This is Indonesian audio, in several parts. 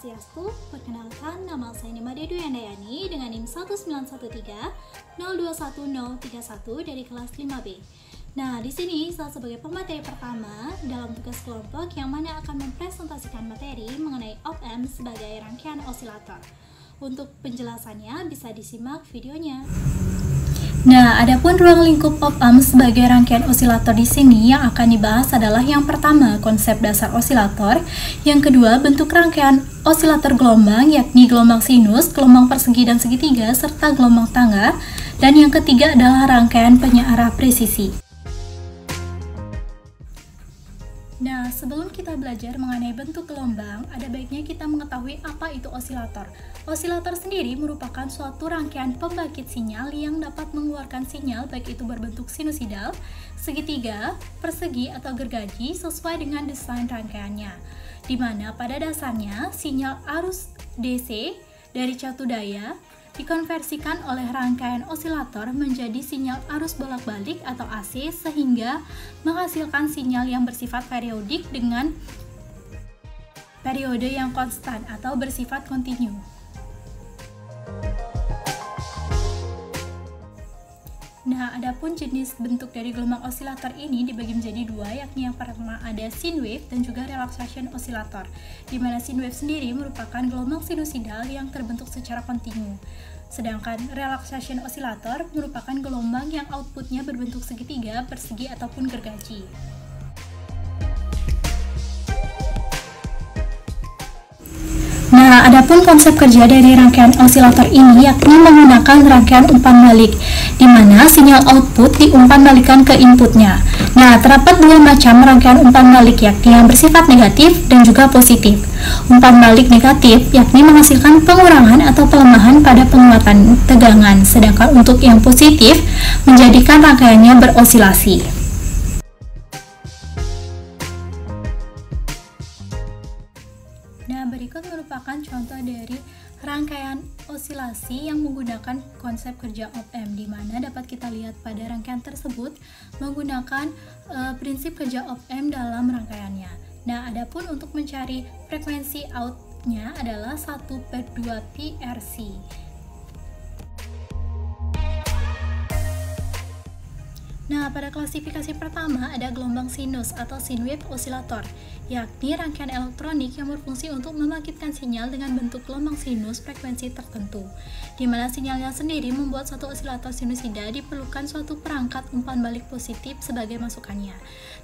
Swastiastu. Perkenalkan, nama saya Nimade Duyandayani dengan NIM 19130211031 dari kelas 5B. Nah, di sini saya sebagai pemateri pertama dalam tugas kelompok yang mana akan mempresentasikan materi mengenai op-amp sebagai rangkaian osilator. Untuk penjelasannya bisa disimak videonya. Nah, adapun ruang lingkup op-amp sebagai rangkaian osilator di sini yang akan dibahas adalah yang pertama, konsep dasar osilator, yang kedua, bentuk rangkaian osilator gelombang, yakni gelombang sinus, gelombang persegi dan segitiga, serta gelombang tangga, dan yang ketiga adalah rangkaian penyearah presisi. Nah, sebelum kita belajar mengenai bentuk gelombang, ada baiknya kita mengetahui apa itu osilator. Osilator sendiri merupakan suatu rangkaian pembangkit sinyal yang dapat mengeluarkan sinyal baik itu berbentuk sinusidal, segitiga, persegi, atau gergaji sesuai dengan desain rangkaiannya. Di mana pada dasarnya sinyal arus DC dari catu daya dikonversikan oleh rangkaian osilator menjadi sinyal arus bolak-balik atau AC sehingga menghasilkan sinyal yang bersifat periodik dengan periode yang konstan atau bersifat kontinu. Nah, adapun jenis bentuk dari gelombang osilator ini dibagi menjadi dua, yakni yang pertama ada sine wave dan juga relaxation osilator, di mana sine wave sendiri merupakan gelombang sinusidal yang terbentuk secara kontinu. Sedangkan relaxation osilator merupakan gelombang yang outputnya berbentuk segitiga, persegi, ataupun gergaji. Nah, adapun konsep kerja dari rangkaian osilator ini yakni menggunakan rangkaian umpan balik, di mana sinyal output diumpan balikan ke inputnya. Nah, terdapat dua macam rangkaian umpan balik, yakni yang bersifat negatif dan juga positif. Umpan balik negatif yakni menghasilkan pengurangan atau pelemahan pada penguatan tegangan, sedangkan untuk yang positif menjadikan rangkaiannya berosilasi. Nah, berikut merupakan contoh dari rangkaian osilasi yang menggunakan konsep kerja op-amp, di mana dapat kita lihat pada rangkaian tersebut menggunakan prinsip kerja op-amp dalam rangkaiannya. Nah, adapun untuk mencari frekuensi outnya adalah 1/2 PRC. Nah, pada klasifikasi pertama ada gelombang sinus atau sine wave osilator, yakni rangkaian elektronik yang berfungsi untuk membangkitkan sinyal dengan bentuk gelombang sinus frekuensi tertentu, di mana sinyalnya sendiri membuat suatu osilator sinusida diperlukan suatu perangkat umpan balik positif sebagai masukannya.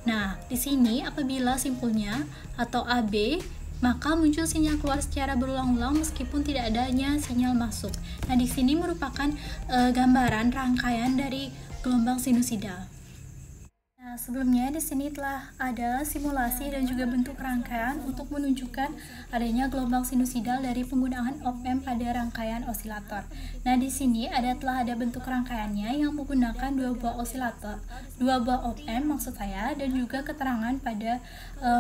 Nah, di sini apabila simpulnya atau AB, maka muncul sinyal keluar secara berulang-ulang meskipun tidak adanya sinyal masuk. Nah, di sini merupakan gambaran rangkaian dari gelombang sinusida. Nah, sebelumnya di sini telah ada simulasi dan juga bentuk rangkaian untuk menunjukkan adanya gelombang sinusidal dari penggunaan op-amp pada rangkaian osilator. Nah, di sini telah ada bentuk rangkaiannya yang menggunakan dua buah op-amp maksud saya, dan juga keterangan pada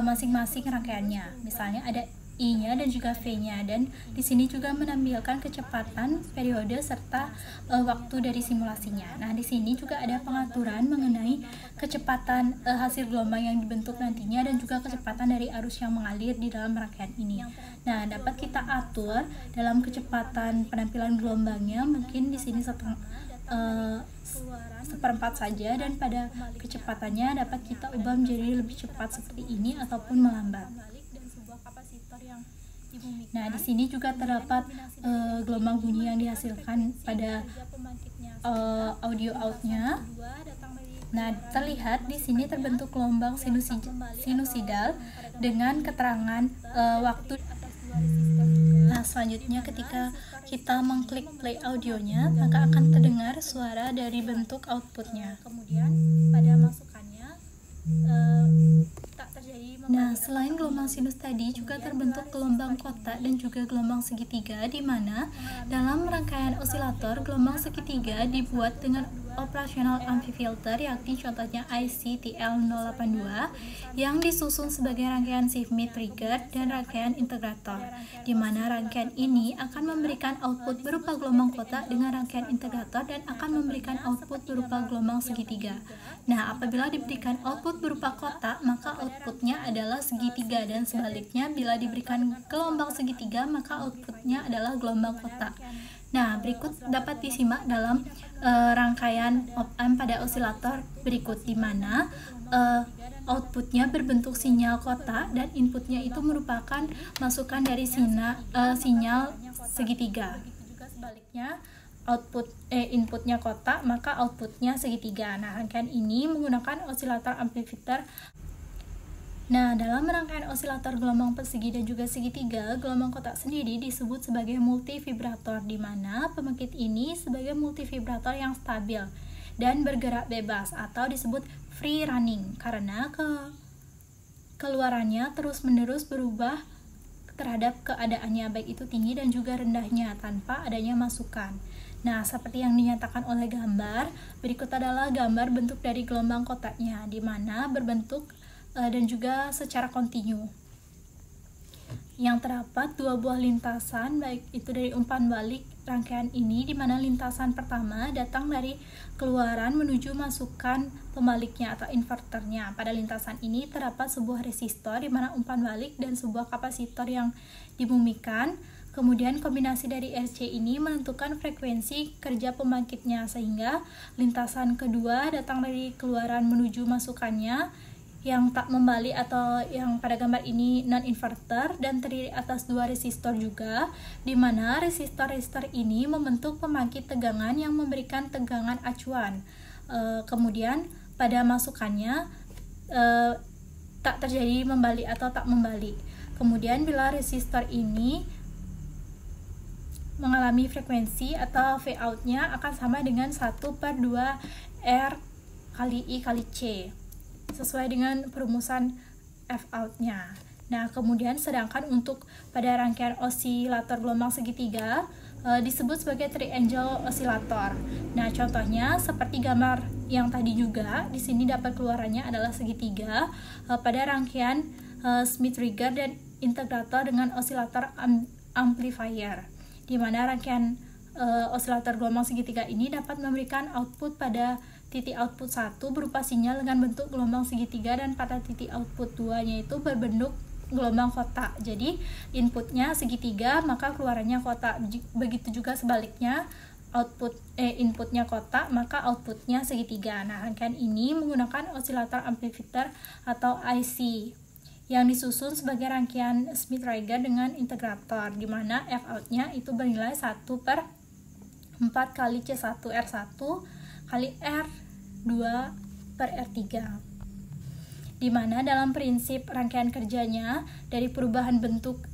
masing-masing rangkaiannya. Misalnya ada I-nya dan juga V-nya, dan di sini juga menampilkan kecepatan, periode, serta waktu dari simulasinya. Nah, di sini juga ada pengaturan mengenai kecepatan hasil gelombang yang dibentuk nantinya dan juga kecepatan dari arus yang mengalir di dalam rangkaian ini. Nah, dapat kita atur dalam kecepatan penampilan gelombangnya, mungkin di sini seperempat saja, dan pada kecepatannya dapat kita ubah menjadi lebih cepat seperti ini ataupun melambat. Nah, di sini juga terdapat gelombang bunyi yang dihasilkan pada audio outnya. Nah, terlihat di sini terbentuk gelombang sinusidal dengan keterangan waktu. Nah, selanjutnya ketika kita mengklik play audionya, maka akan terdengar suara dari bentuk outputnya. Kemudian pada masukannya Nah, selain gelombang sinus tadi juga terbentuk gelombang kotak dan juga gelombang segitiga, di mana dalam rangkaian osilator gelombang segitiga dibuat dengan operasional amplifilter, yakni contohnya IC-TL082 yang disusun sebagai rangkaian Smith trigger dan rangkaian integrator, di mana rangkaian ini akan memberikan output berupa gelombang kotak dengan rangkaian integrator dan akan memberikan output berupa gelombang segitiga. Nah, apabila diberikan output berupa kotak, maka outputnya adalah segitiga, dan sebaliknya bila diberikan gelombang segitiga, maka outputnya adalah gelombang kotak. Nah, berikut dapat disimak dalam rangkaian op-amp pada osilator berikut, di mana outputnya berbentuk sinyal kotak dan inputnya itu merupakan masukan dari sinyal segitiga. Juga sebaliknya, inputnya kotak, maka outputnya segitiga. Nah, rangkaian ini menggunakan osilator amplifilter. Nah, dalam rangkaian osilator gelombang persegi dan juga segitiga, gelombang kotak sendiri disebut sebagai multivibrator, di mana pembangkit ini sebagai multivibrator yang stabil dan bergerak bebas atau disebut free running karena keluarannya terus-menerus berubah terhadap keadaannya, baik itu tinggi dan juga rendahnya tanpa adanya masukan. Nah, seperti yang dinyatakan oleh gambar, berikut adalah gambar bentuk dari gelombang kotaknya, di mana berbentuk dan juga secara kontinu, yang terdapat dua buah lintasan, baik itu dari umpan balik rangkaian ini, di mana lintasan pertama datang dari keluaran menuju masukan pembaliknya atau inverternya. Pada lintasan ini terdapat sebuah resistor, di mana umpan balik dan sebuah kapasitor yang dibumikan. Kemudian kombinasi dari RC ini menentukan frekuensi kerja pembangkitnya, sehingga lintasan kedua datang dari keluaran menuju masukannya yang tak membalik atau yang pada gambar ini non-inverter, dan terdiri atas dua resistor juga, di mana resistor-resistor ini membentuk pembangkit tegangan yang memberikan tegangan acuan. Kemudian pada masukannya tak terjadi membalik atau tak membalik. Kemudian bila resistor ini mengalami frekuensi atau V out-nya akan sama dengan 1/2 R kali I kali C, sesuai dengan perumusan F out-nya. Nah, kemudian sedangkan untuk pada rangkaian osilator gelombang segitiga disebut sebagai triangle osilator. Nah, contohnya seperti gambar yang tadi juga, di sini dapat keluarannya adalah segitiga pada rangkaian Smith trigger dan integrator dengan osilator amplifier, di mana rangkaian osilator gelombang segitiga ini dapat memberikan output pada titik output 1 berupa sinyal dengan bentuk gelombang segitiga, dan pada titik output 2-nya itu berbentuk gelombang kotak. Jadi inputnya segitiga, maka keluarannya kotak. Begitu juga sebaliknya, inputnya kotak, maka outputnya segitiga. Nah, rangkaian ini menggunakan osilator amplifilter atau IC yang disusun sebagai rangkaian Smith trigger dengan integrator, di mana F out-nya itu bernilai 1/4 kali C1R1 kali R2 per R3, di mana dalam prinsip rangkaian kerjanya dari perubahan bentuk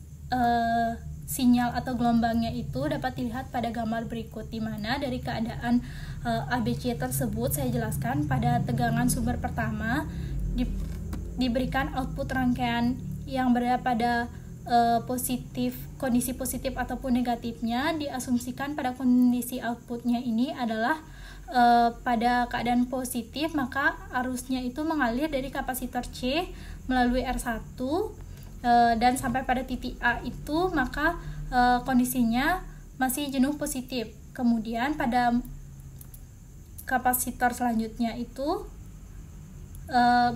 sinyal atau gelombangnya itu dapat dilihat pada gambar berikut, di mana dari keadaan ABC tersebut saya jelaskan pada tegangan sumber pertama diberikan output rangkaian yang berada pada kondisi positif ataupun negatifnya diasumsikan pada kondisi outputnya ini adalah pada keadaan positif, maka arusnya itu mengalir dari kapasitor C melalui R1 dan sampai pada titik A itu, maka kondisinya masih jenuh positif. Kemudian pada kapasitor selanjutnya itu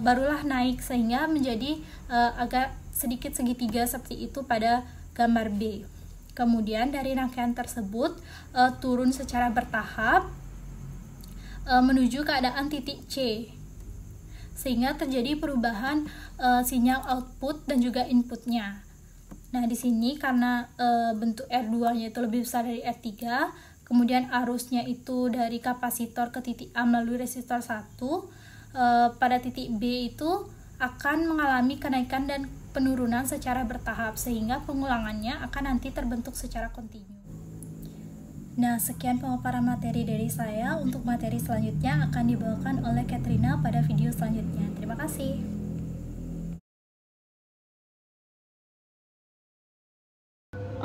barulah naik sehingga menjadi agak sedikit segitiga seperti itu pada gambar B. Kemudian dari rangkaian tersebut turun secara bertahap menuju keadaan titik C, sehingga terjadi perubahan sinyal output dan juga inputnya. Nah, di sini karena bentuk R2-nya itu lebih besar dari R3, kemudian arusnya itu dari kapasitor ke titik A melalui resistor 1, pada titik B itu akan mengalami kenaikan dan penurunan secara bertahap, sehingga pengulangannya akan nanti terbentuk secara kontinu. Nah, sekian pemaparan materi dari saya. Untuk materi selanjutnya akan dibawakan oleh Katrina pada video selanjutnya. Terima kasih.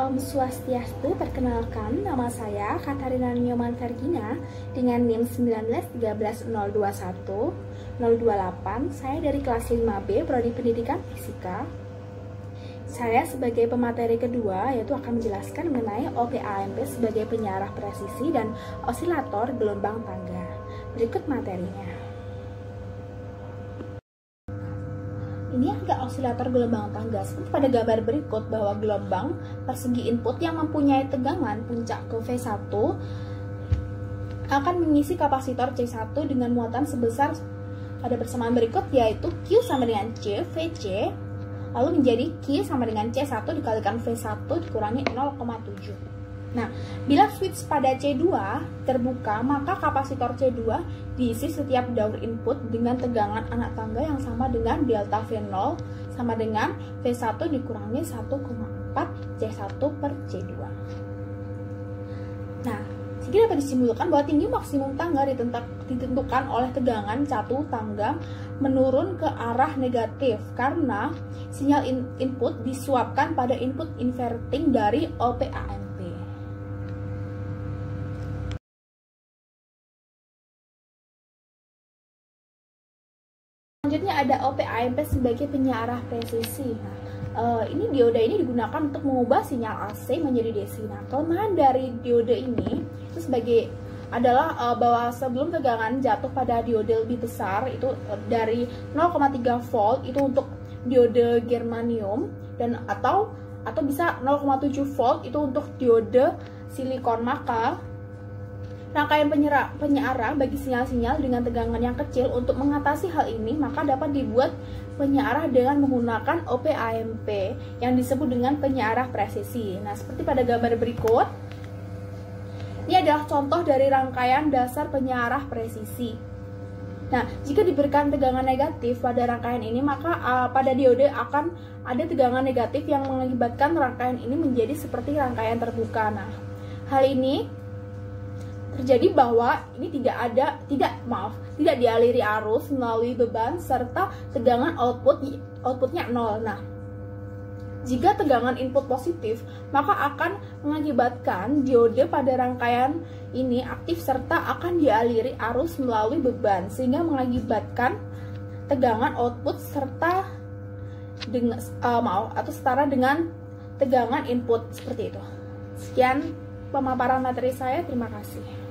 Om Swastiastu, perkenalkan nama saya Katarina Nyoman Vergina dengan NIM 1913021 Saya dari kelas 5B Prodi Pendidikan Fisika. Saya sebagai pemateri kedua yaitu akan menjelaskan mengenai OP-AMP sebagai penyarah presisi dan osilator gelombang tangga. Berikut materinya. Ini adalah osilator gelombang tangga. Seperti pada gambar berikut bahwa gelombang persegi input yang mempunyai tegangan puncak ke V1 akan mengisi kapasitor C1 dengan muatan sebesar pada persamaan berikut, yaitu Q sama dengan C, VC, lalu menjadi Q sama dengan C1 dikalikan V1 dikurangi 0,7. Nah, bila switch pada C2 terbuka, maka kapasitor C2 diisi setiap daur input dengan tegangan anak tangga yang sama dengan delta V0 sama dengan V1 dikurangi 1,4 C1 per C2. Nah, sehingga dapat disimpulkan bahwa tinggi maksimum tangga ditentukan oleh tegangan satu tangga menurun ke arah negatif karena sinyal input disuapkan pada input inverting dari OP-AMP. Selanjutnya ada OP-AMP sebagai penyarah presisi. Nah, ini dioda ini digunakan untuk mengubah sinyal AC menjadi DC. Nah, kelemahan dari diode ini itu adalah bahwa sebelum tegangan jatuh pada diode lebih besar itu dari 0,3 volt itu untuk diode germanium dan atau bisa 0,7 volt itu untuk diode silikon, maka rangkaian penyarah bagi sinyal-sinyal dengan tegangan yang kecil. Untuk mengatasi hal ini, maka dapat dibuat penyarah dengan menggunakan OP-AMP yang disebut dengan penyarah presisi. Nah, seperti pada gambar berikut, ini adalah contoh dari rangkaian dasar penyarah presisi. Nah, jika diberikan tegangan negatif pada rangkaian ini, maka pada diode akan ada tegangan negatif yang mengakibatkan rangkaian ini menjadi seperti rangkaian terbuka. Nah, hal ini terjadi bahwa ini tidak dialiri arus melalui beban serta tegangan outputnya 0. Nah, jika tegangan input positif, maka akan mengakibatkan diode pada rangkaian ini aktif serta akan dialiri arus melalui beban sehingga mengakibatkan tegangan output serta setara dengan tegangan input seperti itu. Sekian pemaparan materi saya, terima kasih.